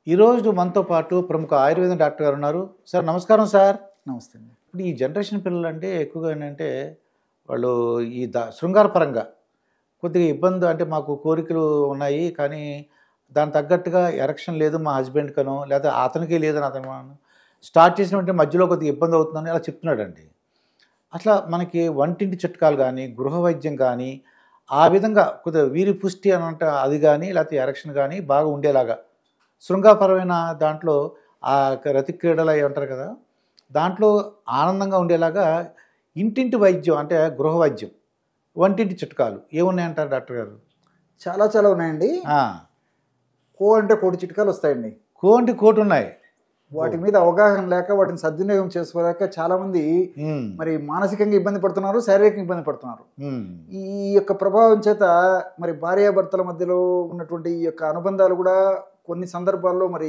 ఈరోజు మనతో పాటు ప్రముఖ ఆయుర్వేదం డాక్టర్ గారు ఉన్నారు. సార్ నమస్కారం సార్. నమస్తే అండి. ఇప్పుడు ఈ జనరేషన్ పిల్లలు అంటే ఎక్కువగా ఏంటంటే వాళ్ళు ఈ శృంగారపరంగా కొద్దిగా ఇబ్బంది, అంటే మాకు కోరికలు ఉన్నాయి కానీ దానికి తగ్గట్టుగా ఎరక్షన్ లేదు మా హస్బెండ్ కనో లేదా అతనికి లేదని అతను స్టార్ట్ చేసినటువంటి మధ్యలో కొద్దిగా ఇబ్బంది అవుతుందని అలా చెప్తున్నాడండి. అట్లా మనకి వంటింటి చిట్కాలు కానీ గృహ వైద్యం కానీ ఆ విధంగా కొద్దిగా వీరి పుష్టి అని అంటే అది కానీ లేకపోతే ఎరక్షన్ కానీ బాగా ఉండేలాగా శృంగారపరమైన దాంట్లో ఆ రతి క్రీడలు అవి ఉంటారు కదా, దాంట్లో ఆనందంగా ఉండేలాగా ఇంటింటి వైద్యం అంటే గృహ వైద్యం వంటింటి చిట్కాలు ఏమున్నాయంటారు డాక్టర్ గారు? చాలా చాలా ఉన్నాయండి. అంటే కోటి చిట్కాలు వస్తాయండి. కోటి కోటి ఉన్నాయి. వాటి మీద అవగాహన లేక వాటిని సద్వినియోగం చేసుకోలేక చాలా మంది మరి మానసికంగా ఇబ్బంది పడుతున్నారు, శారీరకంగా ఇబ్బంది పడుతున్నారు. ఈ యొక్క ప్రభావం చేత మరి భార్యాభర్తల మధ్యలో ఉన్నటువంటి ఈ యొక్క అనుబంధాలు కూడా కొన్ని సందర్భాల్లో మరి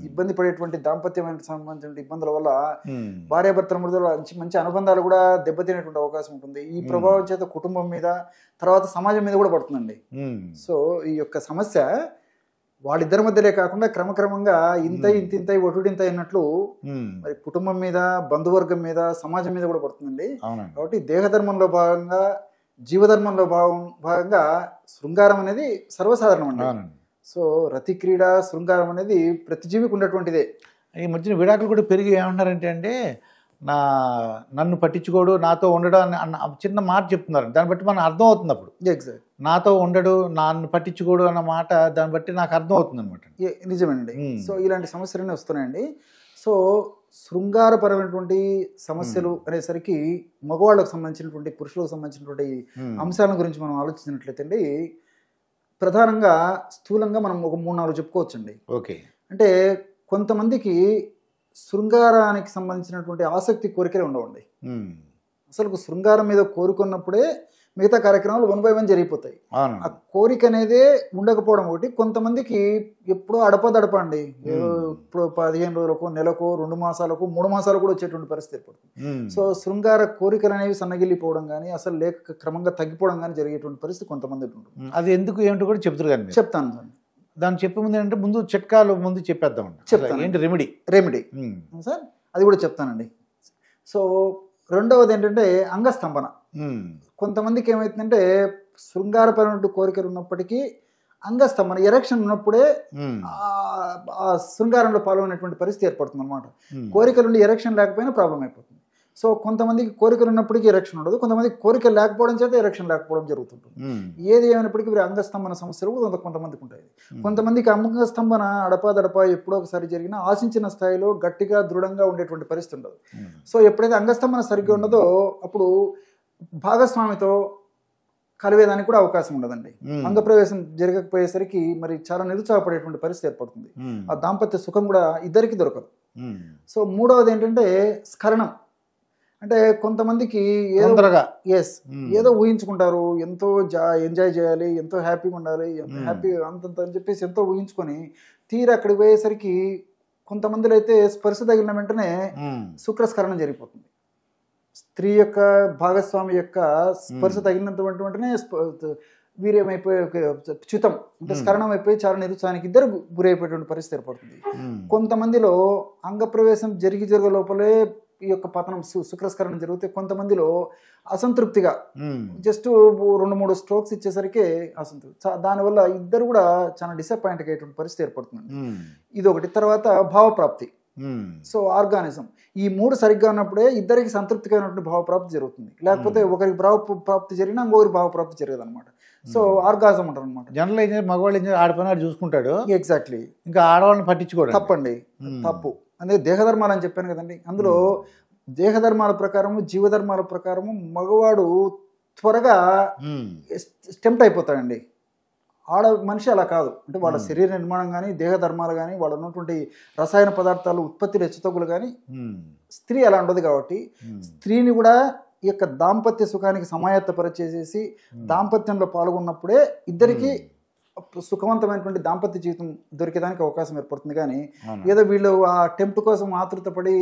ఇబ్బంది పడేటువంటి దాంపత్యమైన సంబంధించిన ఇబ్బందుల వల్ల భార్యాభర్తల మధ్యలో మంచి అనుబంధాలు కూడా దెబ్బతినేటువంటి అవకాశం ఉంటుంది. ఈ ప్రభావం చేత కుటుంబం మీద తర్వాత సమాజం మీద కూడా పడుతుందండి. సో ఈ యొక్క సమస్య వాళ్ళిద్దరి మధ్యలే కాకుండా క్రమక్రమంగా ఇంత ఒటుడింత అయినట్లు మరి కుటుంబం మీద, బంధువర్గం మీద, సమాజం మీద కూడా పడుతుందండి. కాబట్టి దేహధర్మంలో భాగంగా, జీవధర్మంలో భాగంగా శృంగారం అనేది సర్వసాధారణం అండి. సో రతి క్రీడ, శృంగారం అనేది ప్రతి జీవికి ఉన్నటువంటిదే. ఈ మధ్యన విడాకులు కూడా పెరిగి ఏమంటున్నారంటే అంటే నన్ను పట్టించుకోడు, నాతో ఉండడు అన్న చిన్న మాట చెప్తున్నారు. దాన్ని బట్టి మనకు అర్థం అవుతుంది. అప్పుడు ఎగ్జాక్ట్ నాతో ఉండడు, నన్ను పట్టించుకోడు అన్న మాట దాన్ని బట్టి నాకు అర్థం అవుతుంది అనమాట. నిజమేనండి. సో ఇలాంటి సమస్యలన్నీ వస్తున్నాయండి. సో శృంగారపరమైనటువంటి సమస్యలు అనేసరికి మగవాళ్ళకు సంబంధించినటువంటి, పురుషులకు సంబంధించినటువంటి అంశాల గురించి మనం ఆలోచించినట్లయితే అండి, ప్రధానంగా స్థూలంగా మనం ఒక 3-4 చెప్పుకోవచ్చండి. ఓకే. అంటే కొంతమందికి శృంగారానికి సంబంధించినటువంటి ఆసక్తి, కోరికలే ఉండవండి. అసలు శృంగారం మీద కోరుకున్నప్పుడే మిగతా కార్యక్రమాలు 1 by 1 జరిగిపోతాయి. ఆ కోరిక అనేదే ఉండకపోవడం ఒకటి. కొంతమందికి ఎప్పుడో అడపదడప అండి, ఇప్పుడు 15 రోజులకు, నెలకు, 2 మాసాలకు, 3 మాసాలు కూడా వచ్చేటువంటి పరిస్థితి ఏర్పడుతుంది. సో శృంగార కోరికలు అనేవి సన్నగిల్లిపోవడం కానీ, అసలు లేక క్రమంగా తగ్గిపోవడం కానీ జరిగేటువంటి పరిస్థితి కొంతమంది ఉంటుంది. అది ఎందుకు ఏమిటో కూడా చెప్తారు కానీ చెప్తాను. దాన్ని చెప్పే ముందు ఏంటంటే ముందు చిట్కాలు ముందు చెప్పేద్దామండి. చెప్తాను ఏంటి రెమెడీ సార్, అది కూడా చెప్తానండి. సో రెండవది ఏంటంటే అంగస్తంభన. కొంతమందికి ఏమవుతుందంటే శృంగారపరమైన కోరికలు ఉన్నప్పటికీ అంగస్తంభన, ఎరక్షన్ ఉన్నప్పుడే ఆ శృంగారంలో పాల్గొనేటువంటి పరిస్థితి ఏర్పడుతుంది అనమాట. కోరికలు ఉండి ఎరక్షన్ లేకపోయినా ప్రాబ్లం అయిపోతుంది. సో కొంతమందికి కోరికలు ఉన్నప్పటికీ ఎరక్షన్ ఉండదు, కొంతమందికి కోరికలు లేకపోవడం చేత ఎరక్షన్ లేకపోవడం జరుగుతుంటుంది. ఏది ఏమైనప్పటికీ వీరి అంగస్తంభన సమస్యలు కొంతమందికి ఉంటాయి. కొంతమందికి అంగస్తంభన అడపాదడప ఎప్పుడో ఒకసారి జరిగినా ఆశించిన స్థాయిలో గట్టిగా దృఢంగా ఉండేటువంటి పరిస్థితి ఉండదు. సో ఎప్పుడైతే అంగస్తంభన సరిగ్గా ఉండదో అప్పుడు భాగస్వామితో కలివేదానికి కూడా అవకాశం ఉండదండి. అంగప్రవేశం జరగకపోయేసరికి మరి చాలా నిరుత్సాహపడేటువంటి పరిస్థితి ఏర్పడుతుంది. ఆ దాంపత్య సుఖం కూడా ఇద్దరికి దొరకదు. సో మూడవది ఏంటంటే స్ఖలనం. అంటే కొంతమందికి ఏదో ఊహించుకుంటారు, ఎంతో ఎంజాయ్ చేయాలి, ఎంతో హ్యాపీగా ఉండాలి, హ్యాపీ అంతంత అని చెప్పేసి ఎంతో ఊహించుకొని తీరా అక్కడికి పోయేసరికి కొంతమందిలో అయితే స్పర్శ తగిలిన వెంటనే శుక్రస్ఖలనం జరిగిపోతుంది. స్త్రీ యొక్క భాగస్వామి యొక్క స్పర్శ తగిలినంత వెంటనే వీర్యమైపోయే చ్యుతం అంటే స్ఖలనం అయిపోయి చాలా నిరుత్సాహానికి ఇద్దరు గురైపోయేటువంటి పరిస్థితి ఏర్పడుతుంది. కొంతమందిలో అంగప్రవేశం జరగ లోపలే ఈ యొక్క పతనం, శుక్రస్ఖలనం జరిగితే కొంతమందిలో అసంతృప్తిగా జస్ట్ 2-3 స్ట్రోక్స్ ఇచ్చేసరికి అసంతృప్తి, దానివల్ల ఇద్దరు కూడా చాలా డిసప్పాయింట్ అయ్యేటువంటి పరిస్థితి ఏర్పడుతుంది. ఇది ఒకటి. తర్వాత భావప్రాప్తి. సో ఆర్గానిజం, ఈ 3 సరిగ్గా ఉన్నప్పుడే ఇద్దరికి సంతృప్తికరమైనటువంటి భావప్రాప్తి జరుగుతుంది. లేకపోతే ఒకరికి భావప్రాప్తి జరిగినా ఇంకొకరికి భావప్రాప్తి జరగదు అనమాట. సో ఆర్గాజం అంటారు అనమాట. జనరల్ మగవాళ్ళు ఆడపైన చూసుకుంటాడు. ఎగ్జాక్ట్లీ. ఇంకా ఆడవాళ్ళని పట్టించుకోవడం తప్పండి, తప్పు. అందుకే దేహధర్మాలు అని చెప్పాను కదండి. అందులో దేహధర్మాల ప్రకారము, జీవధర్మాల ప్రకారము మగవాడు త్వరగా టెంప్ట్ అయిపోతాడండి. మనిషి అలా కాదు. అంటే వాళ్ళ శరీర నిర్మాణం కానీ, దేహధర్మాలు కానీ, వాళ్ళ ఉన్నటువంటి రసాయన పదార్థాలు ఉత్పత్తిలో హెచ్చుతగ్గులు కానీ, స్త్రీ అలా ఉండదు. కాబట్టి స్త్రీని కూడా ఈ యొక్క దాంపత్య సుఖానికి సమాయత్తపరిచేసేసి దాంపత్యంలో పాల్గొన్నప్పుడే ఇద్దరికి సుఖవంతమైనటువంటి దాంపత్య జీవితం దొరికేదానికి అవకాశం ఏర్పడుతుంది. కానీ అవును. ఏదో వీళ్ళు ఆ టెంప్ట్ కోసం ఆతృత పడి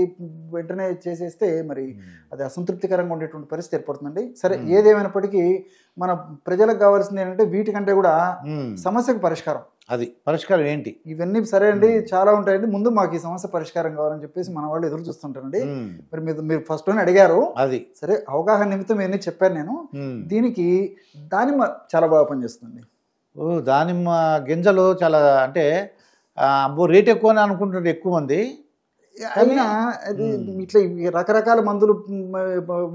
వెంటనే చేసేస్తే మరి అది అసంతృప్తికరంగా ఉండేటువంటి పరిస్థితి ఏర్పడుతుందండి. సరే, ఏదేమైనప్పటికీ మన ప్రజలకు కావాల్సింది ఏంటంటే వీటికంటే కూడా సమస్యకు పరిష్కారం. అది పరిష్కారం ఏంటి? ఇవన్నీ సరే అండి, చాలా ఉంటాయండి. ముందు మాకు ఈ సమస్య పరిష్కారం కావాలని చెప్పేసి మన వాళ్ళు ఎదురు చూస్తుంటారండి. మరి మీరు ఫస్ట్ లోనే అడిగారు, అది సరే అవగాహన నిమిత్తం ఎన్ని చెప్పాను నేను. దీనికి దానిమ్మ చాలా బాగా పనిచేస్తుంది. దానిమ్మ గింజలు చాలా అంటే రేట్ ఎక్కువ అని అనుకుంటుంటే ఎక్కువ మంది. అయినా అది ఇట్లా రకరకాల మందులు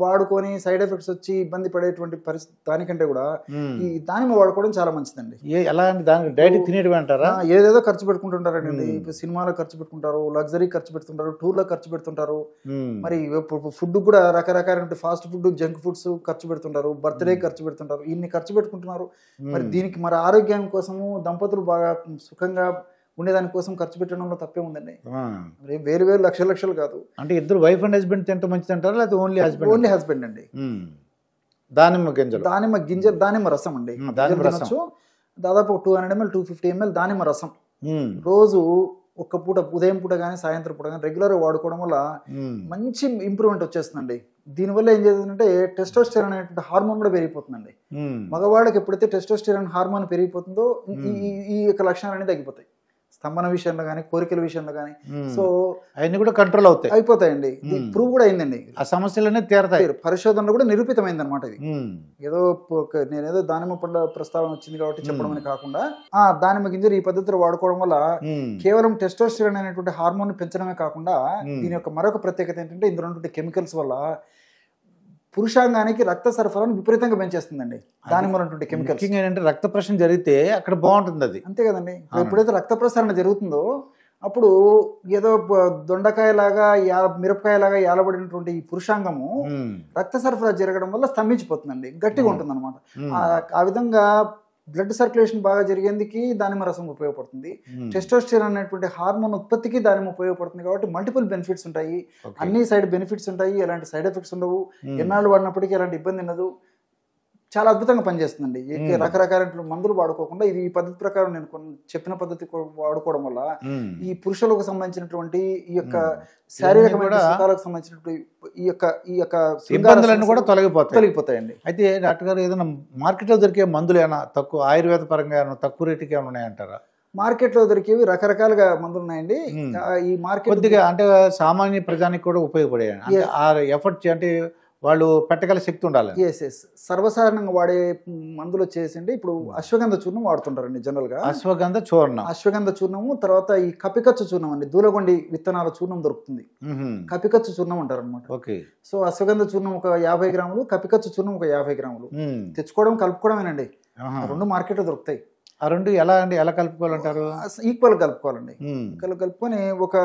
వాడుకొని సైడ్ ఎఫెక్ట్స్ వచ్చి ఇబ్బంది పడేటువంటి పరిస్థితి దానికంటే కూడా ఈ దానిమ్మ వాడుకోవడం చాలా మంచిదండి. ఎలా అంటే దానికి డైరెక్ట్ తినేటివి అంటారా? ఏదేదో ఖర్చు పెట్టుకుంటుంటారండి. సినిమాలో ఖర్చు పెట్టుకుంటారు, లగ్జరీ ఖర్చు పెడుతుంటారు, టూర్లో ఖర్చు పెడుతుంటారు. మరి ఫుడ్ కూడా రకరకాల ఫాస్ట్ ఫుడ్, జంక్ ఫుడ్స్ ఖర్చు పెడుతుంటారు, బర్త్డే ఖర్చు పెడుతుంటారు, ఇన్ని ఖర్చు పెట్టుకుంటున్నారు. మరి దీనికి మరి ఆరోగ్యం కోసము దంపతులు బాగా సుఖంగా ఉండేదాని కోసం ఖర్చు పెట్టడంలో తప్పే ఉందండి. వేరు వేరు లక్షలు కాదు. అంటే ఇద్దరు వైఫ్ అండ్ హస్బెండ్ తింటే మంచిది అంటారా, లేకపోతే ఓన్లీ హస్బెండ్? ఓన్లీ హస్బెండ్ అండి. దానిమ్మ గింజలు, దానిమ్మ రసం అండి. దాదాపు 200 ml 250 ml దానిమ్మ రసం రోజు ఒక్క పూట, ఉదయం పూట కానీ సాయంత్రం పూట కానీ రెగ్యులర్గా వాడుకోవడం వల్ల మంచి ఇంప్రూవ్మెంట్ వచ్చేస్తుందండి. దీనివల్ల ఏం చేస్తుందంటే టెస్టోస్టెరాన్ అనేటువంటి హార్మోన్ కూడా పెరిగిపోతుందండి. మగవాళ్ళకి ఎప్పుడైతే టెస్టోస్టెరాన్ హార్మోన్ పెరిగిపోతుందో ఈ యొక్క లక్షణాలన్నీ తగ్గిపోతాయి. స్తంభన విషయంలో కానీ, కోరికల విషయంలో కానీ. సో అవన్నీ కూడా కంట్రోల్ అయిపోతాయండి. ప్రూవ్ కూడా అయిందండి. ఆ సమస్యలన్నీ తీరతాయి. పరిశోధనలో కూడా నిరూపితమైంది అనమాట. ఇది ఏదో నేనేదో దానిమ్మ పండ్ల ప్రస్తావన వచ్చింది కాబట్టి చెప్పడం అని కాకుండా దానిమ్మ గింజలు ఈ పద్ధతిలో వాడుకోవడం వల్ల కేవలం టెస్టోస్టెరాన్ అనేటువంటి హార్మోన్ పెంచడమే కాకుండా దీని యొక్క మరొక ప్రత్యేకత ఏంటంటే ఇందులో ఉన్నటువంటి కెమికల్స్ వల్ల పురుషాంగానికి రక్త సరఫరాను విపరీతంగా పెంచేస్తుందండి. దానిమ్మ ఉన్నటువంటి కెమికల్స్ ఏంటంటే రక్త ప్రసరణ జరిగితే అక్కడ బాగుంటుంది. అది అంతే కదండి. ఎప్పుడైతే రక్త ప్రసరణ జరుగుతుందో అప్పుడు ఏదో దొండకాయలాగా మిరపకాయలాగా ఏలబడినటువంటి ఈ పురుషాంగము రక్త సరఫరా జరగడం వల్ల స్తంభించిపోతుందండి, గట్టిగా ఉంటుంది అనమాట. ఆ విధంగా బ్లడ్ సర్క్యులేషన్ బాగా జరిగేందుకు దానిమ్మ రసం ఉపయోగపడుతుంది. టెస్టోస్టెరాన్ అనేటువంటి హార్మోన్ ఉత్పత్తికి దానిమ్మ ఉపయోగపడుతుంది. కాబట్టి మల్టిపుల్ బెనిఫిట్స్ ఉంటాయి, అన్ని సైడ్ బెనిఫిట్స్ ఉంటాయి, ఎలాంటి సైడ్ ఎఫెక్ట్స్ ఉండవు, ఎన్నాళ్ళు వాడినప్పటికీ ఎలాంటి ఇబ్బంది ఉండదు. చాలా అద్భుతంగా పనిచేస్తుందండి. రకరకాల మందులు వాడుకోకుండా ఇది ఈ పద్ధతి ప్రకారం నేను చెప్పిన పద్ధతి వాడుకోవడం వల్ల ఈ పురుషులకు సంబంధించినటువంటి ఈ యొక్క శారీరకమైన సుఖాలకు సంబంధించినటువంటి ఈ యొక్క ఇబ్బందులన్నీ కూడా తొలగిపోతాయండి. అయితే డాక్టర్ గారు ఏదైనా మార్కెట్లో దొరికే మందులు ఏమైనా తక్కువ ఆయుర్వేద పరంగా తక్కువ రేటుకి ఏమైనా ఉన్నాయంటారా? మార్కెట్లో దొరికేవి రకరకాలుగా మందులు ఉన్నాయండి. ఈ మార్కెట్ కొద్దిగా అంటే సామాన్య ప్రజానికి కూడా ఉపయోగపడేవి. ఆ ఎఫర్ట్ అంటే వాళ్ళు పెట్టగల శక్తి ఉండాలి. సర్వసాధారణంగా వాడే మందులు వచ్చేసి ఇప్పుడు అశ్వగంధ చూర్ణం వాడుతుంటారండి జనరల్ గా. అశ్వగంధ చూర్ణము, తర్వాత ఈ కపికచ్చు చూర్ణం అండి, దూలగొండి విత్తనాల చూర్ణం దొరుకుతుంది, కపికచ్చు చూర్ణం అంటారు అనమాట. సో అశ్వగంధ చూర్ణం ఒక 50 గ్రాములు, కపికచ్చు చూర్ణం ఒక 50 గ్రాములు తెచ్చుకోవడం కలుపుకోవడమేనండి. రెండు మార్కెట్ లో దొరుకుతాయి. ఆ రెండు ఎలా అండి, ఎలా కలుపుకోవాలంటారు? ఈక్వల్ కలుపుకోవాలండి. కలుపుకొని ఒక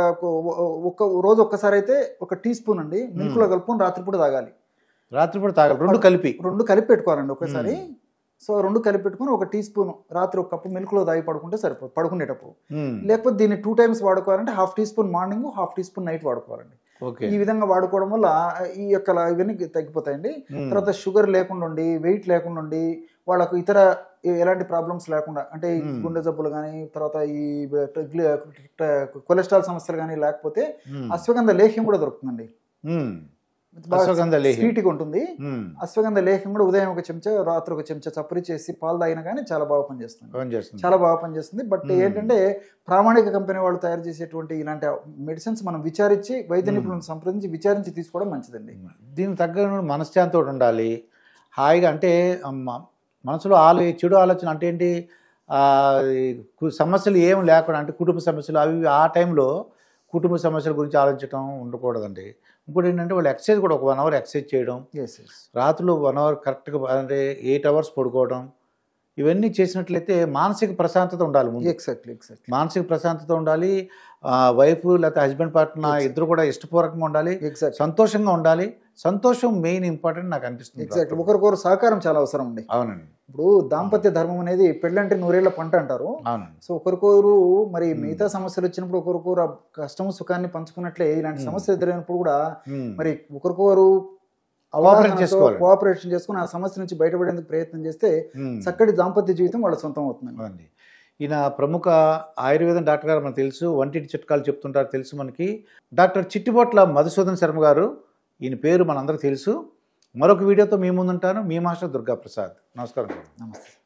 రోజు ఒక్కసారి అయితే 1 టీ స్పూన్ అండి మిల్క్ లో కలుపుకొని రాత్రిపూట తాగాలి. రాత్రిపూట తాగాలి, రెండు కలిపి పెట్టుకోవాలండి ఒకసారి. సో 2 కలిపి పెట్టుకుని 1 టీ స్పూన్ రాత్రి 1 కప్పు మిల్క్ లో తాగి పడుకుంటే సరిపోతుంది పడుకునేటప్పుడు. లేకపోతే దీన్ని 2 times వాడుకోవాలంటే 1/2 teaspoon morning, 1/2 teaspoon night వాడుకోవాలండి. ఈ విధంగా వాడుకోవడం వల్ల ఈ యొక్క ఇవన్నీ తగ్గిపోతాయండి. తర్వాత షుగర్ లేకుండా ఉండి, వెయిట్ లేకుండా ఉండి, వాళ్ళకు ఇతర ఎలాంటి ప్రాబ్లమ్స్ లేకుండా, అంటే గుండె జబ్బులు కానీ, తర్వాత ఈ కొలెస్ట్రాల్ సమస్యలు కానీ లేకపోతే అశ్వగంధ లేహ్యం కూడా దొరుకుతుందండి. స్వీట్గా ఉంటుంది. అశ్వగంధ లేహ్యం కూడా ఉదయం 1 చెంచా, రాత్రి 1 చెంచా చప్పరి చేసి పాలు తాగినా కానీ చాలా బాగా పనిచేస్తుంది, చాలా బాగా పనిచేస్తుంది. బట్ ఏంటంటే ప్రామాణిక కంపెనీ వాళ్ళు తయారు చేసేటువంటి ఇలాంటి మెడిసిన్స్ మనం విచారించి, వైద్య నిపుణులను సంప్రదించి విచారించి తీసుకోవడం మంచిదండి. దీనికి తగ్గ మనశ్శాంతితో ఉండాలి, హాయిగా. అంటే మనసులో చెడు ఆలోచన అంటే ఏంటి, సమస్యలు ఏం లేకుండా, అంటే కుటుంబ సమస్యలు అవి ఆ టైంలో కుటుంబ సమస్యల గురించి ఆలోచించడం ఉండకూడదండి. ఇంకోటి ఏంటంటే వాళ్ళు ఎక్సర్సైజ్ కూడా ఒక 1 hour ఎక్సర్సైజ్ చేయడం, రాత్రులు 1 hour కరెక్ట్గా అంటే 8 hours పడుకోవడం, ఇవన్నీ చేసినట్లయితే మానసిక ప్రశాంతత ఉండాలి ముందు. ఎగ్జాక్ట్లీ మానసిక ప్రశాంతత ఉండాలి. వైఫ్ లేకపోతే హస్బెండ్ పార్ట్నర్ ఇద్దరు కూడా ఇష్టపూర్వకంగా ఉండాలి, సంతోషంగా ఉండాలి. సంతోషం మెయిన్ ఇంపార్టెంట్ నాకు అనిపిస్తుంది. ఎగ్జాక్ట్లీ. ఒకరికొకరు సహకారం చాలా అవసరం అండి. అవునండి. ఇప్పుడు దాంపత్య ధర్మం అనేది పెళ్ళంటే 100 ఏళ్ల పంట అంటారు. సో ఒకరికొకరు మరి మిగతా సమస్యలు వచ్చినప్పుడు ఒకరికొకరు కష్టం సుఖాన్ని పంచుకున్నట్లే ఇలాంటి సమస్య ఎదురైనప్పుడు కూడా మరి ఒకరికొకరు కోఆపరేషన్ చేసుకుని ఆ సమస్య నుంచి బయటపడేందుకు ప్రయత్నం చేస్తే చక్కటి దాంపత్య జీవితం వాళ్ళ సొంతం అవుతుందండి. ఈయన ప్రముఖ ఆయుర్వేదం డాక్టర్ గారు మనకు తెలుసు, వంటింటి చిట్కాలు చెప్తుంటారు తెలుసు మనకి. డాక్టర్ చిట్టిబొట్ల మధుసూదన్ శర్మ గారు, ఈయన పేరు మనందరికీ తెలుసు. మరొక వీడియోతో మీ ముందుంటాను. మీ మాస్టర్ దుర్గా ప్రసాద్. నమస్కారం. నమస్తే.